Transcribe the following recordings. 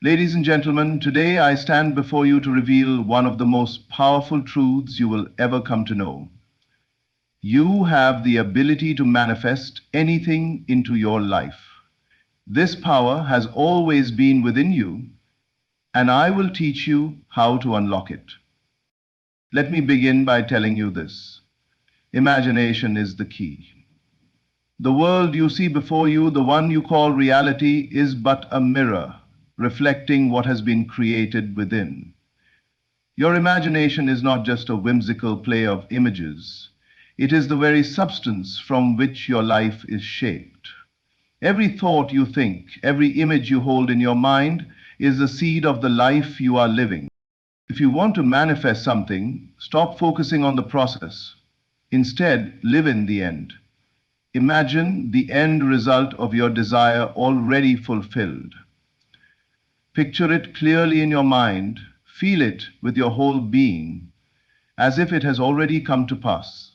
Ladies and gentlemen, today I stand before you to reveal one of the most powerful truths you will ever come to know. You have the ability to manifest anything into your life. This power has always been within you, and I will teach you how to unlock it. Let me begin by telling you this. Imagination is the key. The world you see before you, the one you call reality, is but a mirror reflecting what has been created within. Your imagination is not just a whimsical play of images. It is the very substance from which your life is shaped. Every thought you think, every image you hold in your mind is the seed of the life you are living. If you want to manifest something, stop focusing on the process. Instead, live in the end. Imagine the end result of your desire already fulfilled. Picture it clearly in your mind, feel it with your whole being, as if it has already come to pass.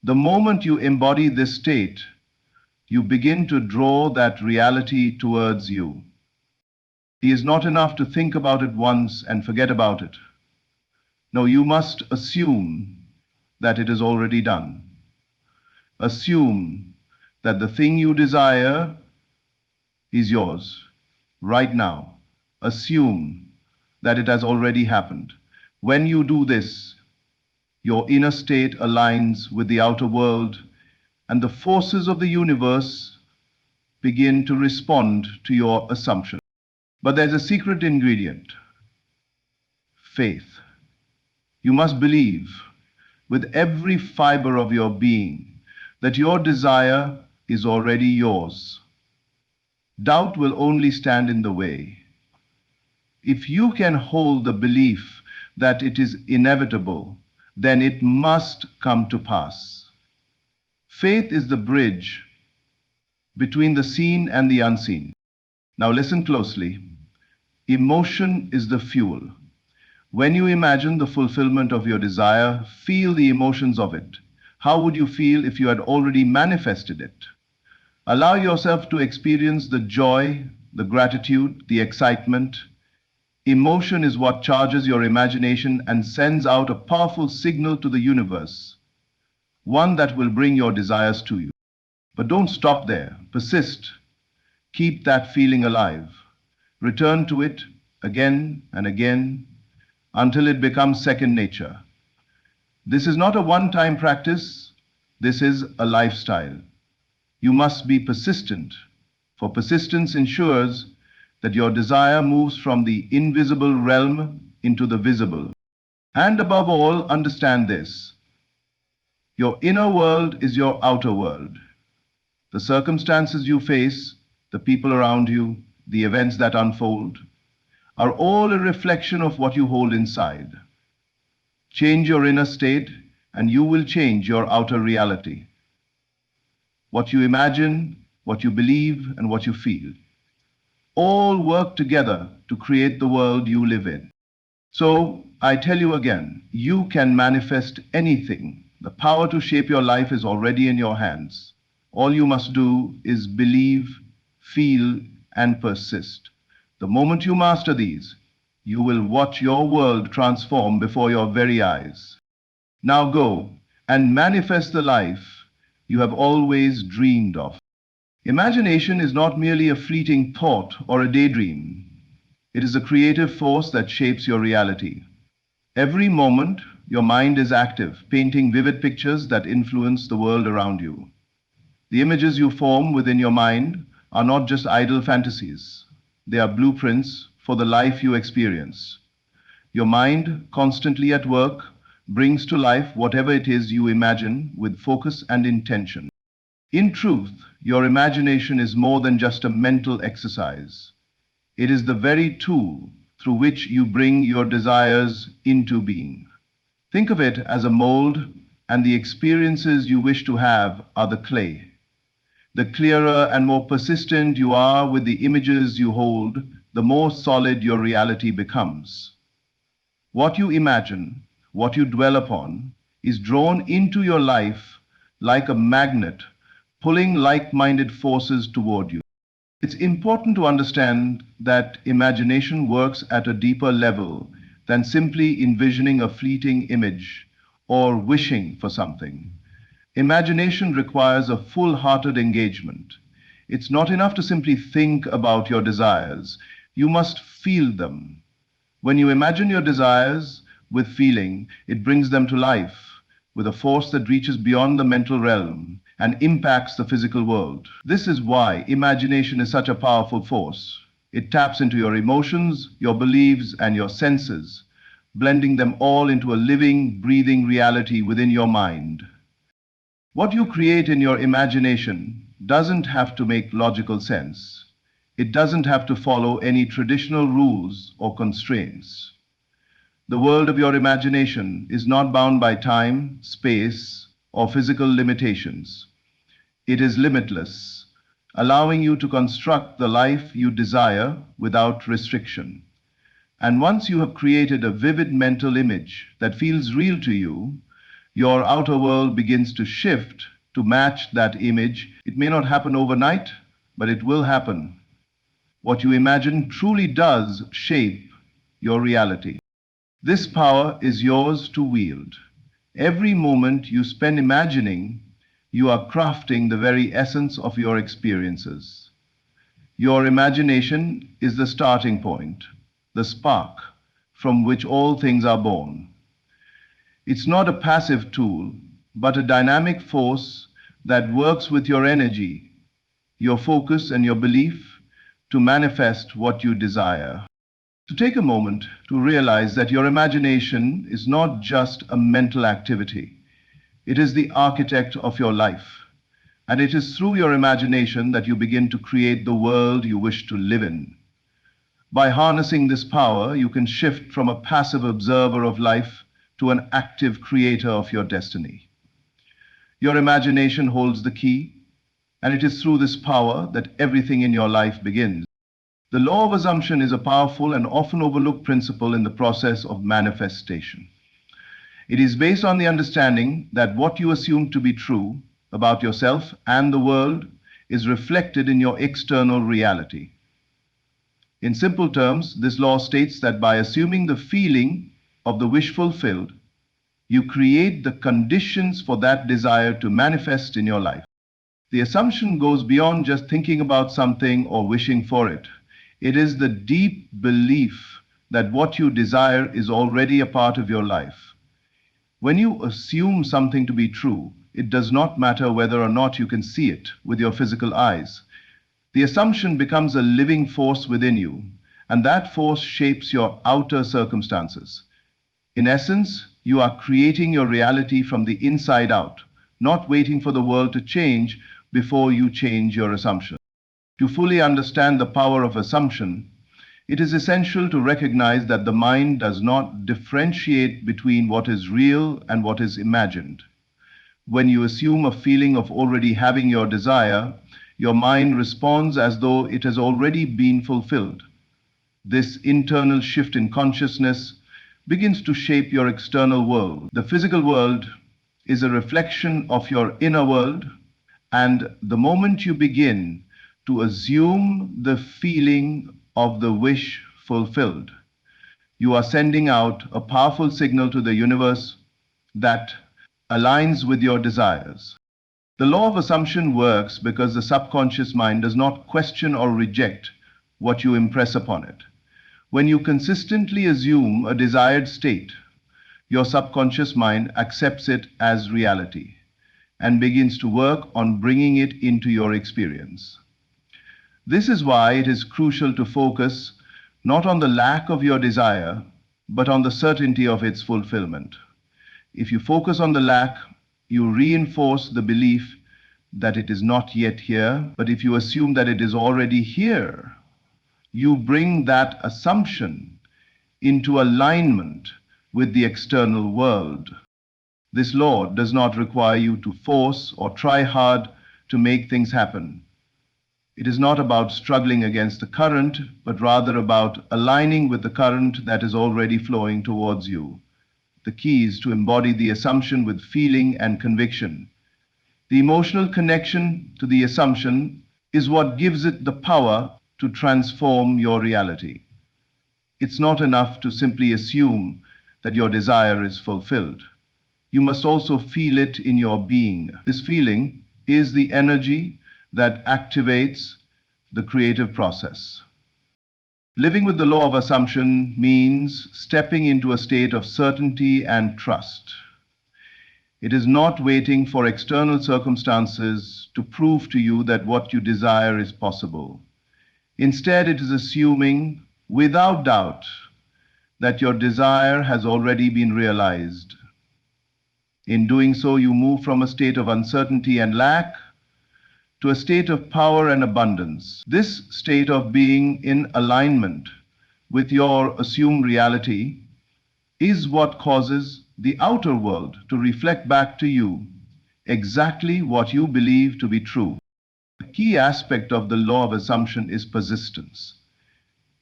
The moment you embody this state, you begin to draw that reality towards you. It is not enough to think about it once and forget about it. No, you must assume that it is already done. Assume that the thing you desire is yours right now. Assume that it has already happened. When you do this, your inner state aligns with the outer world, and the forces of the universe begin to respond to your assumption. But there's a secret ingredient: faith. You must believe with every fiber of your being that your desire is already yours. Doubt will only stand in the way. If you can hold the belief that it is inevitable, then it must come to pass. Faith is the bridge between the seen and the unseen. Now listen closely. Emotion is the fuel. When you imagine the fulfillment of your desire, feel the emotions of it. How would you feel if you had already manifested it? Allow yourself to experience the joy, the gratitude, the excitement. Emotion is what charges your imagination and sends out a powerful signal to the universe, one that will bring your desires to you. But don't stop there. Persist. Keep that feeling alive. Return to it again and again until it becomes second nature. This is not a one-time practice. This is a lifestyle. You must be persistent, for persistence ensures that your desire moves from the invisible realm into the visible. And above all, understand this: your inner world is your outer world. The circumstances you face, the people around you, the events that unfold, are all a reflection of what you hold inside. Change your inner state, and you will change your outer reality. What you imagine, what you believe, and what you feel all work together to create the world you live in. So, I tell you again, you can manifest anything. The power to shape your life is already in your hands. All you must do is believe, feel, and persist. The moment you master these, you will watch your world transform before your very eyes. Now go and manifest the life you have always dreamed of. Imagination is not merely a fleeting thought or a daydream. It is a creative force that shapes your reality. Every moment, your mind is active, painting vivid pictures that influence the world around you. The images you form within your mind are not just idle fantasies. They are blueprints for the life you experience. Your mind, constantly at work, brings to life whatever it is you imagine with focus and intention. In truth, your imagination is more than just a mental exercise. It is the very tool through which you bring your desires into being. Think of it as a mold, and the experiences you wish to have are the clay. The clearer and more persistent you are with the images you hold, the more solid your reality becomes. What you imagine, what you dwell upon, is drawn into your life like a magnet, pulling like-minded forces toward you. It's important to understand that imagination works at a deeper level than simply envisioning a fleeting image or wishing for something. Imagination requires a full-hearted engagement. It's not enough to simply think about your desires. You must feel them. When you imagine your desires with feeling, it brings them to life with a force that reaches beyond the mental realm and impacts the physical world. This is why imagination is such a powerful force. It taps into your emotions, your beliefs, and your senses, blending them all into a living, breathing reality within your mind. What you create in your imagination doesn't have to make logical sense. It doesn't have to follow any traditional rules or constraints. The world of your imagination is not bound by time, space, or physical limitations. It is limitless, allowing you to construct the life you desire without restriction. And once you have created a vivid mental image that feels real to you, your outer world begins to shift to match that image. It may not happen overnight, but it will happen. What you imagine truly does shape your reality. This power is yours to wield. Every moment you spend imagining, you are crafting the very essence of your experiences. Your imagination is the starting point, the spark from which all things are born. It's not a passive tool, but a dynamic force that works with your energy, your focus, and your belief to manifest what you desire. To take a moment to realize that your imagination is not just a mental activity. It is the architect of your life. And it is through your imagination that you begin to create the world you wish to live in. By harnessing this power, you can shift from a passive observer of life to an active creator of your destiny. Your imagination holds the key, and it is through this power that everything in your life begins. The law of assumption is a powerful and often overlooked principle in the process of manifestation. It is based on the understanding that what you assume to be true about yourself and the world is reflected in your external reality. In simple terms, this law states that by assuming the feeling of the wish fulfilled, you create the conditions for that desire to manifest in your life. The assumption goes beyond just thinking about something or wishing for it. It is the deep belief that what you desire is already a part of your life. When you assume something to be true, it does not matter whether or not you can see it with your physical eyes. The assumption becomes a living force within you, and that force shapes your outer circumstances. In essence, you are creating your reality from the inside out, not waiting for the world to change before you change your assumption. To fully understand the power of assumption, it is essential to recognize that the mind does not differentiate between what is real and what is imagined. When you assume a feeling of already having your desire, your mind responds as though it has already been fulfilled. This internal shift in consciousness begins to shape your external world. The physical world is a reflection of your inner world, and the moment you begin to assume the feeling of the wish fulfilled, you are sending out a powerful signal to the universe that aligns with your desires. The law of assumption works because the subconscious mind does not question or reject what you impress upon it. When you consistently assume a desired state, your subconscious mind accepts it as reality and begins to work on bringing it into your experience. This is why it is crucial to focus not on the lack of your desire, but on the certainty of its fulfillment. If you focus on the lack, you reinforce the belief that it is not yet here, but if you assume that it is already here, you bring that assumption into alignment with the external world. This law does not require you to force or try hard to make things happen. It is not about struggling against the current, but rather about aligning with the current that is already flowing towards you. The key is to embody the assumption with feeling and conviction. The emotional connection to the assumption is what gives it the power to transform your reality. It's not enough to simply assume that your desire is fulfilled. You must also feel it in your being. This feeling is the energy that activates the creative process. Living with the law of assumption means stepping into a state of certainty and trust. It is not waiting for external circumstances to prove to you that what you desire is possible. Instead, it is assuming, without doubt, that your desire has already been realized. In doing so, you move from a state of uncertainty and lack to a state of power and abundance. This state of being in alignment with your assumed reality is what causes the outer world to reflect back to you exactly what you believe to be true. A key aspect of the law of assumption is persistence.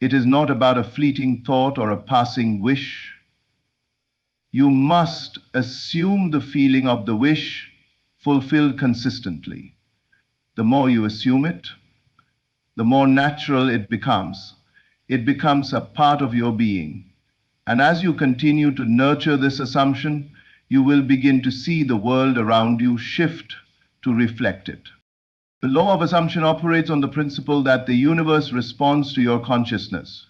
It is not about a fleeting thought or a passing wish. You must assume the feeling of the wish fulfilled consistently. The more you assume it, the more natural it becomes. It becomes a part of your being. And as you continue to nurture this assumption, you will begin to see the world around you shift to reflect it. The law of assumption operates on the principle that the universe responds to your consciousness,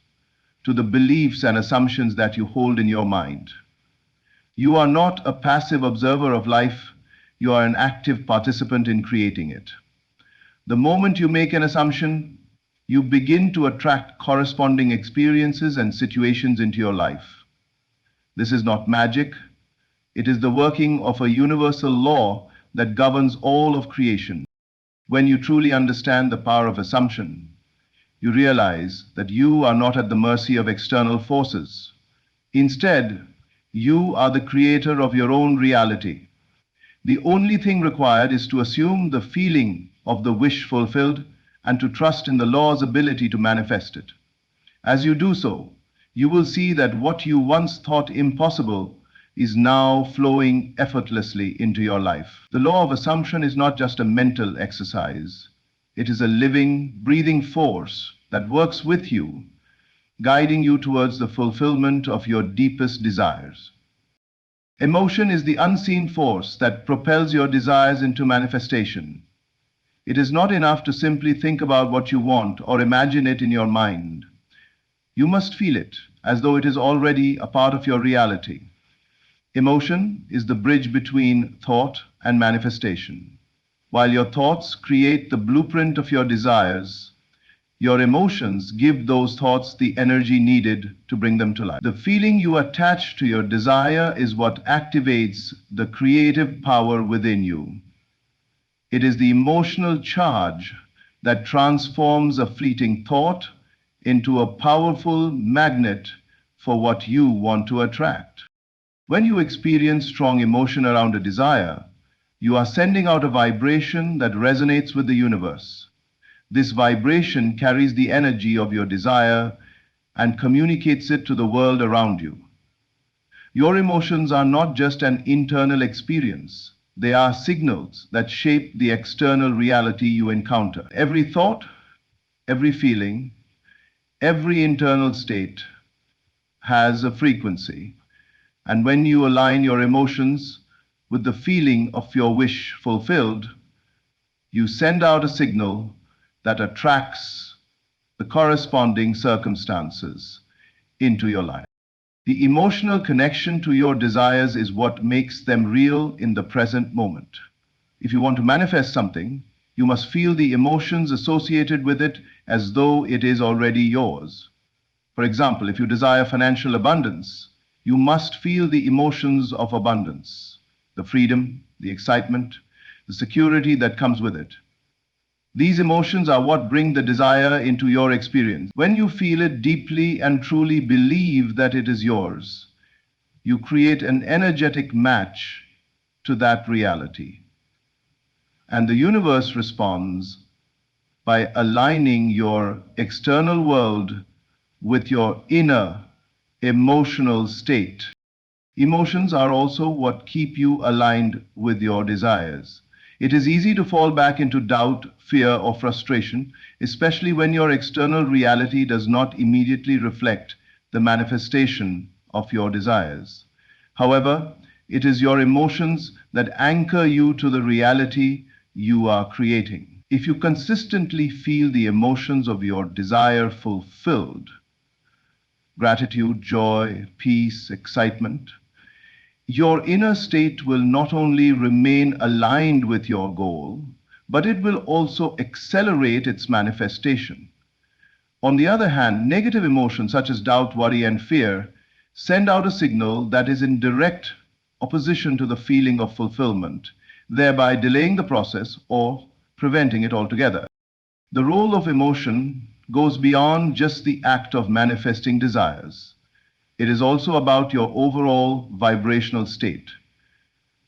to the beliefs and assumptions that you hold in your mind. You are not a passive observer of life, you are an active participant in creating it. The moment you make an assumption, you begin to attract corresponding experiences and situations into your life. This is not magic. It is the working of a universal law that governs all of creation. When you truly understand the power of assumption, you realize that you are not at the mercy of external forces. Instead, you are the creator of your own reality. The only thing required is to assume the feeling of the wish fulfilled and to trust in the law's ability to manifest it. As you do so, you will see that what you once thought impossible is now flowing effortlessly into your life. The law of assumption is not just a mental exercise. It is a living, breathing force that works with you, guiding you towards the fulfillment of your deepest desires. Emotion is the unseen force that propels your desires into manifestation. It is not enough to simply think about what you want or imagine it in your mind. You must feel it as though it is already a part of your reality. Emotion is the bridge between thought and manifestation. While your thoughts create the blueprint of your desires, your emotions give those thoughts the energy needed to bring them to life. The feeling you attach to your desire is what activates the creative power within you. It is the emotional charge that transforms a fleeting thought into a powerful magnet for what you want to attract. When you experience strong emotion around a desire, you are sending out a vibration that resonates with the universe. This vibration carries the energy of your desire and communicates it to the world around you. Your emotions are not just an internal experience. They are signals that shape the external reality you encounter. Every thought, every feeling, every internal state has a frequency. And when you align your emotions with the feeling of your wish fulfilled, you send out a signal that attracts the corresponding circumstances into your life. The emotional connection to your desires is what makes them real in the present moment. If you want to manifest something, you must feel the emotions associated with it as though it is already yours. For example, if you desire financial abundance, you must feel the emotions of abundance, the freedom, the excitement, the security that comes with it. These emotions are what bring the desire into your experience. When you feel it deeply and truly believe that it is yours, you create an energetic match to that reality. And the universe responds by aligning your external world with your inner emotional state. Emotions are also what keep you aligned with your desires. It is easy to fall back into doubt, fear, or frustration, especially when your external reality does not immediately reflect the manifestation of your desires. However, it is your emotions that anchor you to the reality you are creating. If you consistently feel the emotions of your desire fulfilled, gratitude, joy, peace, excitement, your inner state will not only remain aligned with your goal, but it will also accelerate its manifestation. On the other hand, negative emotions such as doubt, worry, and fear send out a signal that is in direct opposition to the feeling of fulfillment, thereby delaying the process or preventing it altogether. The role of emotion goes beyond just the act of manifesting desires. It is also about your overall vibrational state.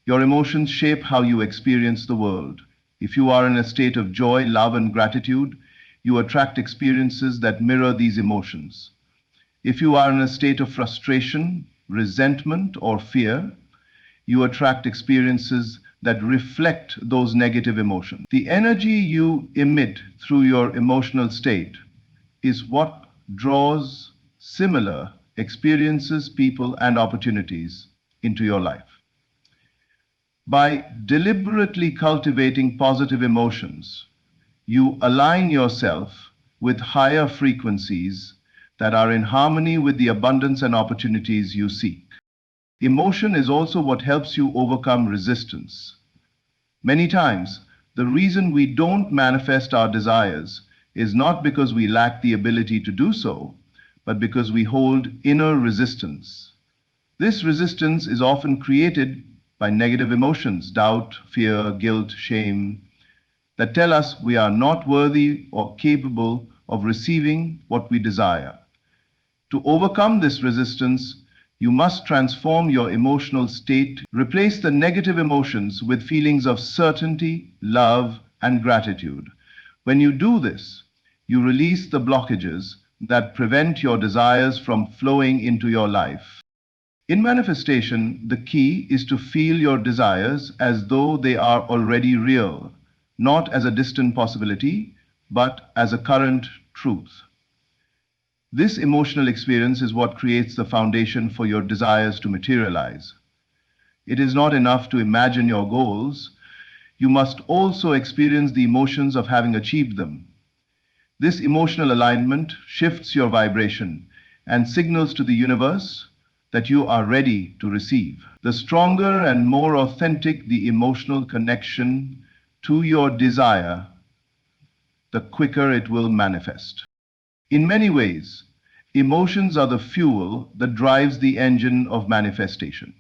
Your emotions shape how you experience the world. If you are in a state of joy, love, and gratitude, you attract experiences that mirror these emotions. If you are in a state of frustration, resentment, or fear, you attract experiences that reflect those negative emotions. The energy you emit through your emotional state is what draws similar experiences, people, and opportunities into your life. By deliberately cultivating positive emotions, you align yourself with higher frequencies that are in harmony with the abundance and opportunities you seek. Emotion is also what helps you overcome resistance. Many times, the reason we don't manifest our desires is not because we lack the ability to do so, but because we hold inner resistance. This resistance is often created by negative emotions, doubt, fear, guilt, shame, that tell us we are not worthy or capable of receiving what we desire. To overcome this resistance, you must transform your emotional state, replace the negative emotions with feelings of certainty, love, and gratitude. When you do this, you release the blockages that prevent your desires from flowing into your life. In manifestation, the key is to feel your desires as though they are already real, not as a distant possibility, but as a current truth. This emotional experience is what creates the foundation for your desires to materialize. It is not enough to imagine your goals. You must also experience the emotions of having achieved them. This emotional alignment shifts your vibration and signals to the universe that you are ready to receive. The stronger and more authentic the emotional connection to your desire, the quicker it will manifest. In many ways, emotions are the fuel that drives the engine of manifestation.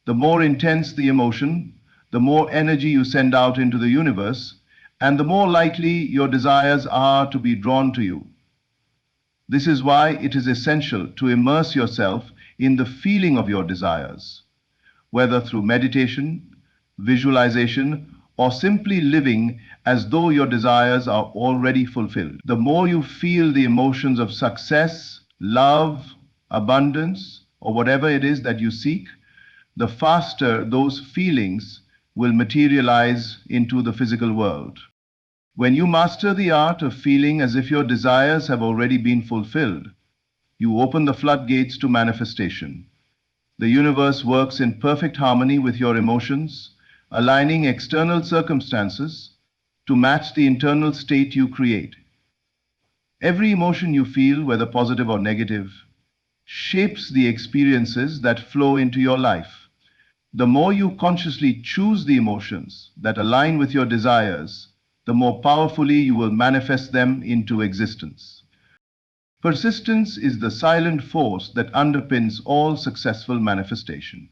The more intense the emotion, the more energy you send out into the universe, and the more likely your desires are to be drawn to you. This is why it is essential to immerse yourself in the feeling of your desires, whether through meditation, visualization, or simply living as though your desires are already fulfilled. The more you feel the emotions of success, love, abundance, or whatever it is that you seek, the faster those feelings will materialize into the physical world. When you master the art of feeling as if your desires have already been fulfilled, you open the floodgates to manifestation. The universe works in perfect harmony with your emotions, aligning external circumstances to match the internal state you create. Every emotion you feel, whether positive or negative, shapes the experiences that flow into your life. The more you consciously choose the emotions that align with your desires, the more powerfully you will manifest them into existence. Persistence is the silent force that underpins all successful manifestation.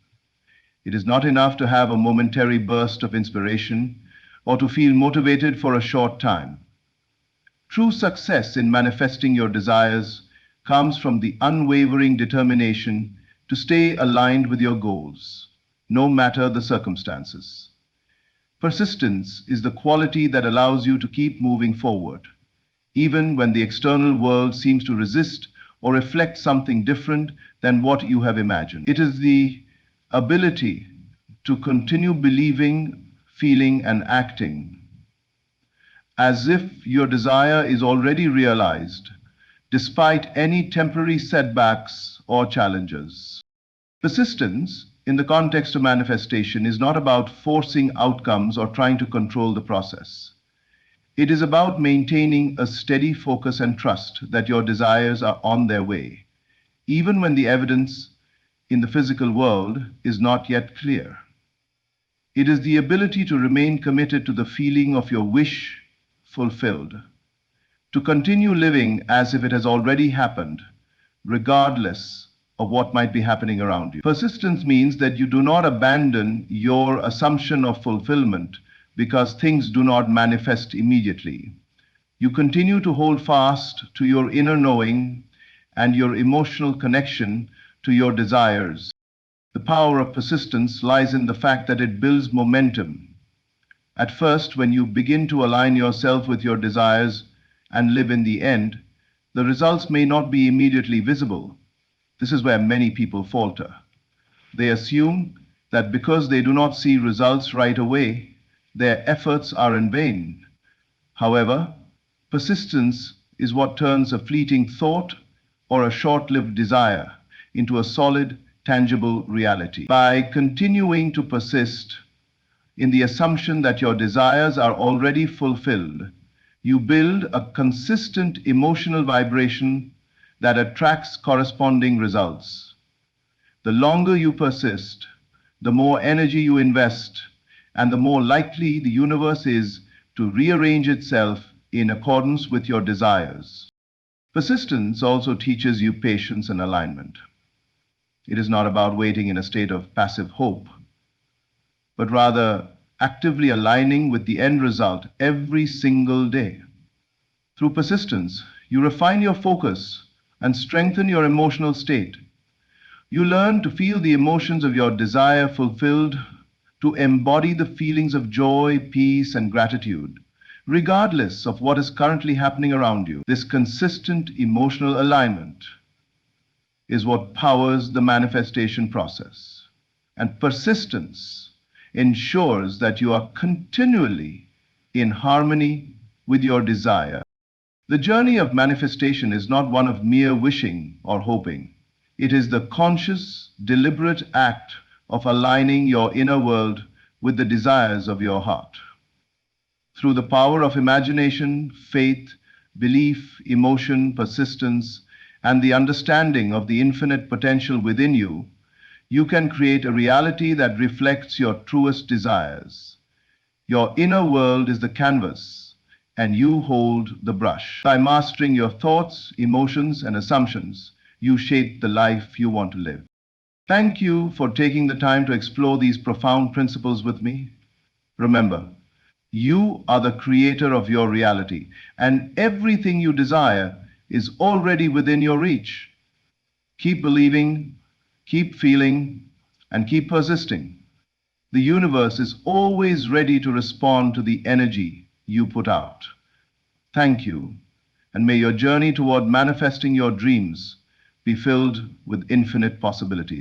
It is not enough to have a momentary burst of inspiration or to feel motivated for a short time. True success in manifesting your desires comes from the unwavering determination to stay aligned with your goals, no matter the circumstances. Persistence is the quality that allows you to keep moving forward, even when the external world seems to resist or reflect something different than what you have imagined. It is the ability to continue believing, feeling, and acting, as if your desire is already realized, despite any temporary setbacks or challenges. Persistence, in the context of manifestation, is not about forcing outcomes or trying to control the process. It is about maintaining a steady focus and trust that your desires are on their way, even when the evidence in the physical world is not yet clear. It is the ability to remain committed to the feeling of your wish fulfilled, to continue living as if it has already happened, regardless of what might be happening around you. Persistence means that you do not abandon your assumption of fulfillment because things do not manifest immediately. You continue to hold fast to your inner knowing and your emotional connection to your desires. The power of persistence lies in the fact that it builds momentum. At first, when you begin to align yourself with your desires and live in the end, the results may not be immediately visible. This is where many people falter. They assume that because they do not see results right away, their efforts are in vain. However, persistence is what turns a fleeting thought or a short-lived desire into a solid, tangible reality. By continuing to persist in the assumption that your desires are already fulfilled, you build a consistent emotional vibration that attracts corresponding results. The longer you persist, the more energy you invest, and the more likely the universe is to rearrange itself in accordance with your desires. Persistence also teaches you patience and alignment. It is not about waiting in a state of passive hope, but rather actively aligning with the end result every single day. Through persistence, you refine your focus and strengthen your emotional state. You learn to feel the emotions of your desire fulfilled, to embody the feelings of joy, peace, and gratitude, regardless of what is currently happening around you. This consistent emotional alignment is what powers the manifestation process. And persistence ensures that you are continually in harmony with your desire. The journey of manifestation is not one of mere wishing or hoping. It is the conscious, deliberate act of aligning your inner world with the desires of your heart. Through the power of imagination, faith, belief, emotion, persistence, and the understanding of the infinite potential within you, you can create a reality that reflects your truest desires. Your inner world is the canvas, and you hold the brush. By mastering your thoughts, emotions, and assumptions, you shape the life you want to live. Thank you for taking the time to explore these profound principles with me. Remember, you are the creator of your reality, and everything you desire is already within your reach. Keep believing, keep feeling, and keep persisting. The universe is always ready to respond to the energy you put out. Thank you, and may your journey toward manifesting your dreams be filled with infinite possibilities.